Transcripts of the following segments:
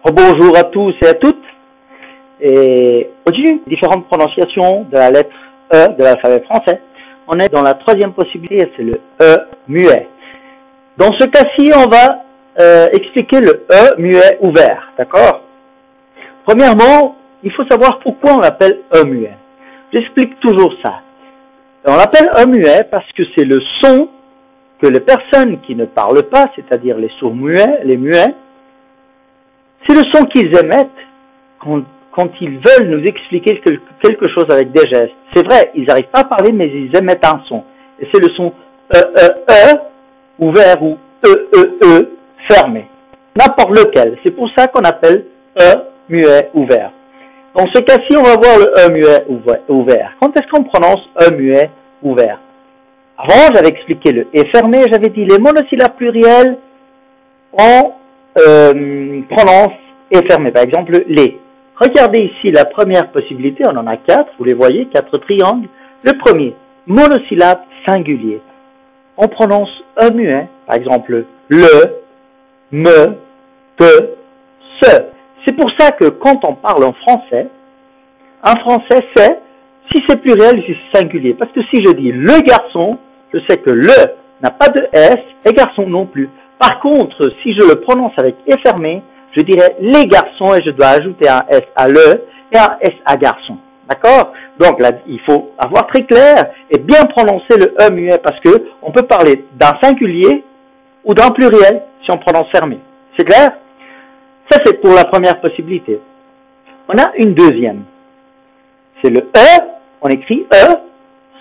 Bonjour à tous et à toutes. Et aujourd'hui, différentes prononciations de la lettre E de l'alphabet français. On est dans la troisième possibilité, c'est le E muet. Dans ce cas-ci, on va expliquer le E muet ouvert, d'accord? Premièrement, il faut savoir pourquoi on l'appelle E muet. J'explique toujours ça. On l'appelle E muet parce que c'est le son que les personnes qui ne parlent pas, c'est-à-dire les sourds-muets, les muets, c'est le son qu'ils émettent quand ils veulent nous expliquer quelque chose avec des gestes. C'est vrai, ils n'arrivent pas à parler, mais ils émettent un son. Et c'est le son E ouvert ou E fermé. N'importe lequel. C'est pour ça qu'on appelle E muet ouvert. Dans ce cas-ci, on va voir le E muet ouvert. Quand est-ce qu'on prononce E muet ouvert? Avant, j'avais expliqué le E fermé, j'avais dit les monosyllabes pluriels, on prononce E fermé. Par exemple, les. Regardez ici la première possibilité, on en a 4, vous les voyez, 4 triangles. Le premier, monosyllabe singulier. On prononce E muet, par exemple, le, me, te, ce. C'est pour ça que quand on parle en français, un français sait si c'est pluriel ou si c'est singulier. Parce que si je dis le garçon, je sais que le n'a pas de S et garçon non plus. Par contre, si je le prononce avec E fermé, je dirais les garçons et je dois ajouter un S à le et un S à garçon. D'accord? Donc là, il faut avoir très clair et bien prononcer le E muet parce que on peut parler d'un singulier ou d'un pluriel si on prononce fermé. C'est clair? Ça, c'est pour la première possibilité. On a une deuxième. C'est le E, on écrit E,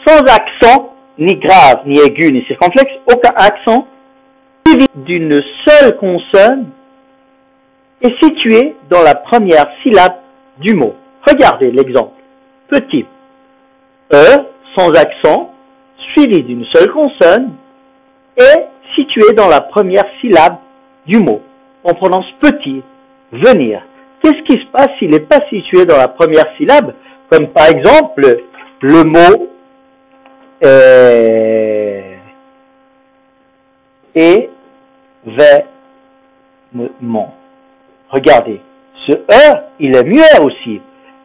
sans accent, ni grave, ni aigu, ni circonflexe, aucun accent, suivi d'une seule consonne, est situé dans la première syllabe du mot. Regardez l'exemple. Petit. E, sans accent, suivi d'une seule consonne, est situé dans la première syllabe du mot. On prononce petit, venir. Qu'est-ce qui se passe s'il n'est pas situé dans la première syllabe? Comme par exemple, le mot événement. Regardez, ce E, il est muet aussi,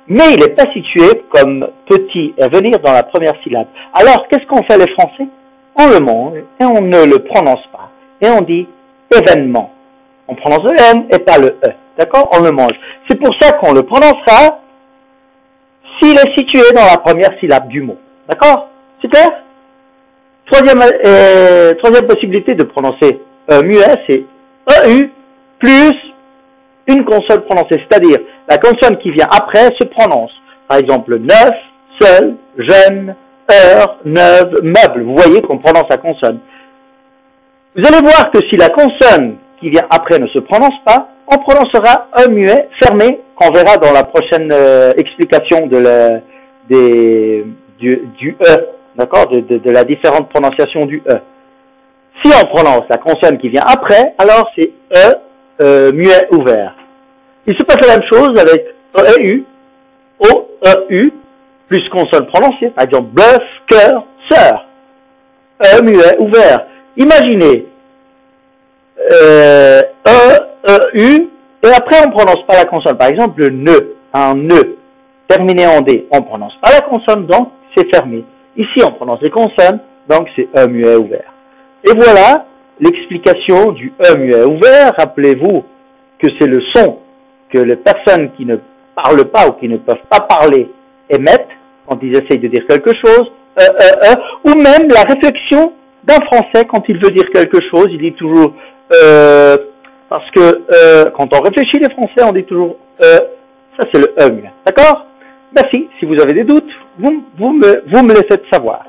mais il n'est pas situé comme petit et venir dans la première syllabe. Alors, qu'est-ce qu'on fait les Français? On le mange et on ne le prononce pas. Et on dit événement. On prononce le N et pas le E. D'accord? On le mange. C'est pour ça qu'on le prononcera s'il est situé dans la première syllabe du mot. D'accord? C'est clair? Troisième possibilité de prononcer muet, c'est EU plus une consonne prononcée. C'est-à-dire, la consonne qui vient après se prononce. Par exemple, neuf, seul, jeune, heure, neuve, meuble. Vous voyez qu'on prononce la consonne. Vous allez voir que si la consonne qui vient après ne se prononce pas, on prononcera un muet fermé qu'on verra dans la prochaine explication du E, d'accord, de la différente prononciation du E. Si on prononce la consonne qui vient après, alors c'est E muet ouvert. Il se passe la même chose avec EU, OEU, plus consonne prononcée, par exemple bœuf, cœur, sœur. E muet ouvert. Imaginez EU, et après on ne prononce pas la consonne. Par exemple, le ne, un ne, terminé en D. On ne prononce pas la consonne, donc c'est fermé. Ici, on prononce les consonnes, donc c'est E muet ouvert. Et voilà l'explication du E muet ouvert. Rappelez-vous que c'est le son que les personnes qui ne parlent pas ou qui ne peuvent pas parler émettent quand ils essayent de dire quelque chose, ou même la réflexion d'un Français quand il veut dire quelque chose, il dit toujours parce que quand on réfléchit les Français, on dit toujours ça c'est le E muet. D'accord? Merci. Si vous avez des doutes, vous me les faites savoir.